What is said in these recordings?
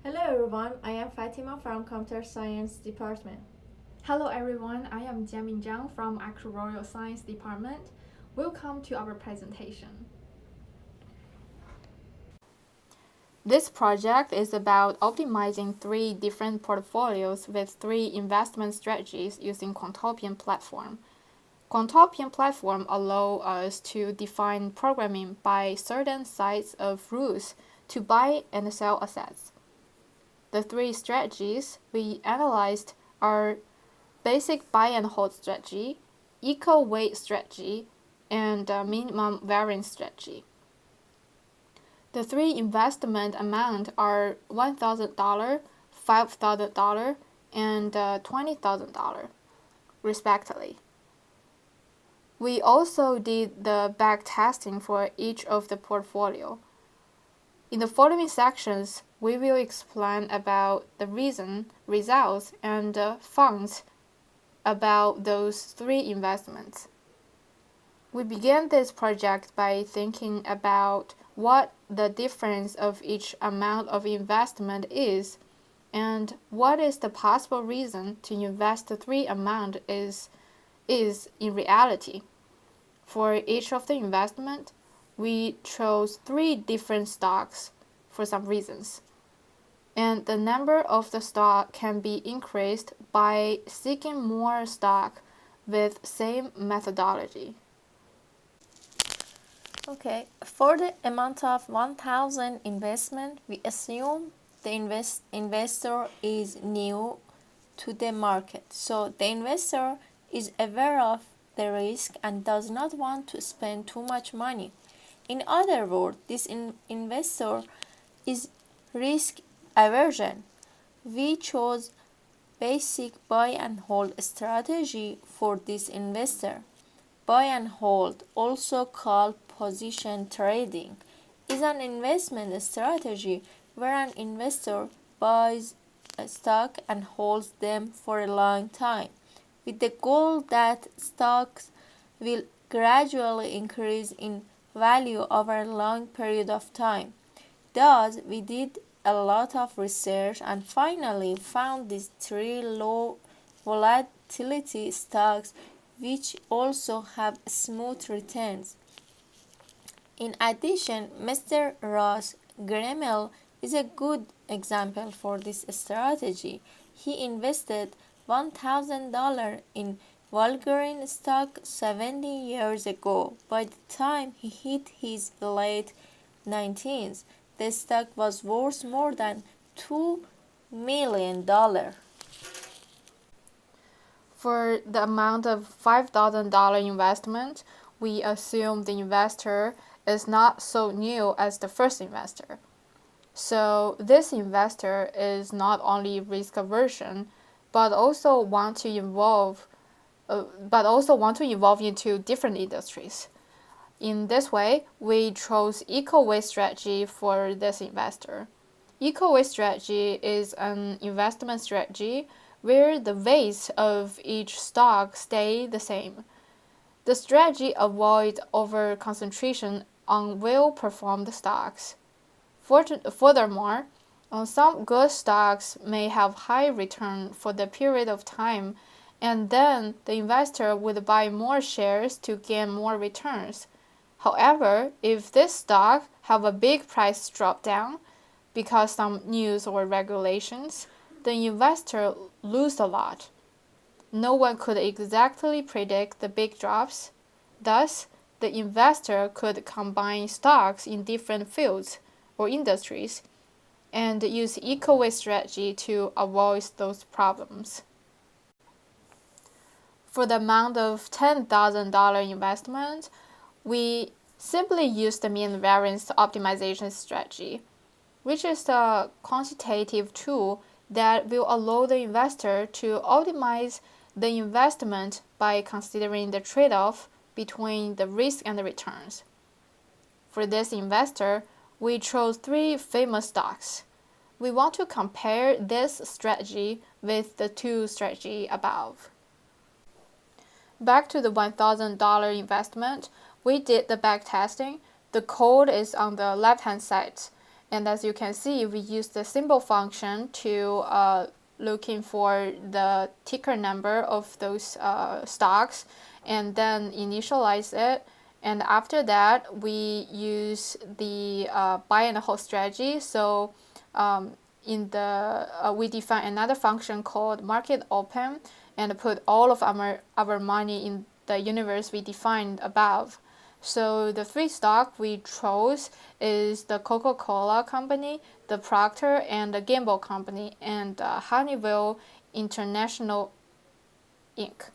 Hello everyone, I am Fatima from Computer Science Department. Hello everyone, I am Jiamin Zhang from Actuarial Science Department. Welcome to our presentation. This project is about optimizing 3 different portfolios with 3 investment strategies using Quantopian platform. Quantopian platform allow us to define programming by certain sets of rules to buy and sell assets. The 3 strategies we analyzed are basic buy and hold strategy, equal weight strategy, and minimum variance strategy. The 3 investment amount are $1,000, $5,000, and $20,000, respectively. We also did the back testing for each of the portfolio. In the following sections, we will explain about the reason, results, and funds about those 3 investments. We began this project by thinking about what the difference of each amount of investment is and what is the possible reason to invest the 3 amount is in reality. For each of the investment, we chose 3 different stocks for some reasons. And the number of the stock can be increased by seeking more stock with same methodology. Okay, for the amount of 1,000 investment, we assume the investor is new to the market. So the investor is aware of the risk and does not want to spend too much money. In other words, this investor is risk aversion. We chose basic buy and hold strategy for this investor. Buy and hold, also called position trading, is an investment strategy where an investor buys a stock and holds them for a long time, with the goal that stocks will gradually increase in value over a long period of time. Thus, we did a lot of research and finally found these 3 low volatility stocks which also have smooth returns. In addition, Mr. Ross Gremel is a good example for this strategy. He invested $1,000 in Walgreens stock 70 years ago. By the time he hit his late 19s, the stock was worth more than $2 million. For the amount of $5,000 investment, we assume the investor is not so new as the first investor. So this investor is not only risk aversion, but also want to evolve into different industries. In this way, we chose equal weight strategy for this investor. Equal weight strategy is an investment strategy where the weights of each stock stay the same. The strategy avoids over-concentration on well-performed stocks. Furthermore, some good stocks may have high return for the period of time, and then the investor would buy more shares to gain more returns. However, if this stock have a big price drop down because some news or regulations, the investor lose a lot. No one could exactly predict the big drops. Thus, the investor could combine stocks in different fields or industries and use equal weight strategy to avoid those problems. For the amount of $10,000 investment, we simply use the mean variance optimization strategy, which is a quantitative tool that will allow the investor to optimize the investment by considering the trade-off between the risk and the returns. For this investor, we chose 3 famous stocks. We want to compare this strategy with the 2 strategies above. Back to the $1,000 investment, we did the back testing. The code is on the left-hand side, And as you can see, we use the symbol function to looking for the ticker number of those stocks and then initialize it. And after that, we use the buy and hold strategy. So we define another function called market open and put all of our money in the universe we defined above. So the three stock we chose is the Coca-Cola company, the Procter and the Gamble company, and Honeywell International Inc.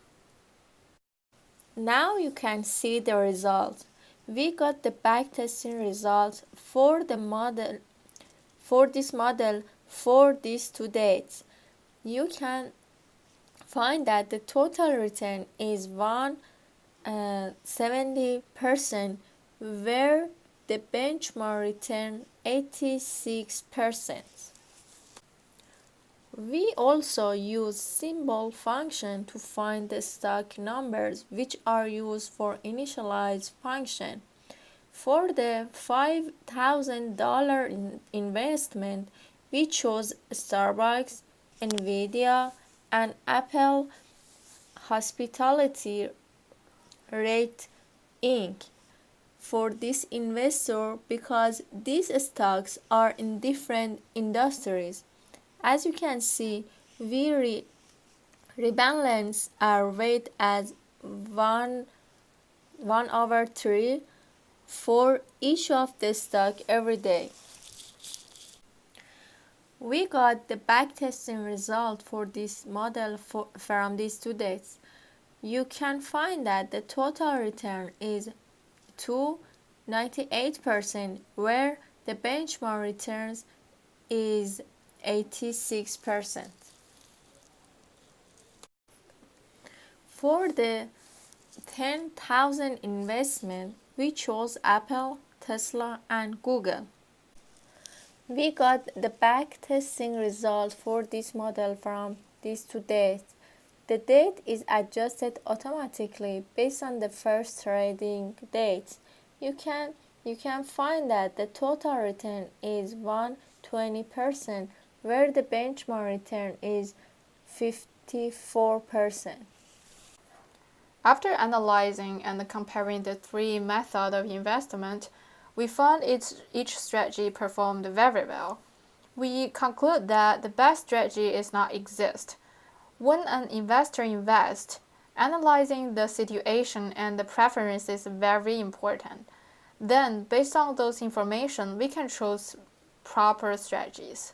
Now you can see the result. We got the backtesting results for the model for this model for these two dates. You can find that the total return is 170%, where the benchmark return 86%. We also use symbol function to find the stock numbers, which are used for initialize function. For the $5,000 investment, we chose Starbucks, Nvidia, and Apple Hospitality Rate Inc. for this investor because these stocks are in different industries. As you can see, we rebalance our weight as 1/3 for each of the stock every day. We got the backtesting result for this model from these two dates. You can find that the total return is 298%, where the benchmark returns is 86%. For the 10,000 investment, we chose Apple, Tesla, and Google. We got the backtesting result for this model from these two dates. The date is adjusted automatically based on the first trading date. You can find that the total return is 120%, where the benchmark return is 54%. After analyzing and comparing the three methods of investment, we found each strategy performed very well. We conclude that the best strategy is not exist. When an investor invests, analyzing the situation and the preferences is very important. Then, based on those information, we can choose proper strategies.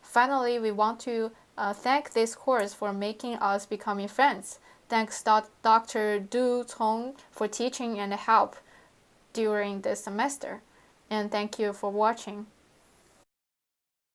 Finally, we want to thank this course for making us becoming friends. Thanks Dr. Du Tong for teaching and help during this semester. And thank you for watching.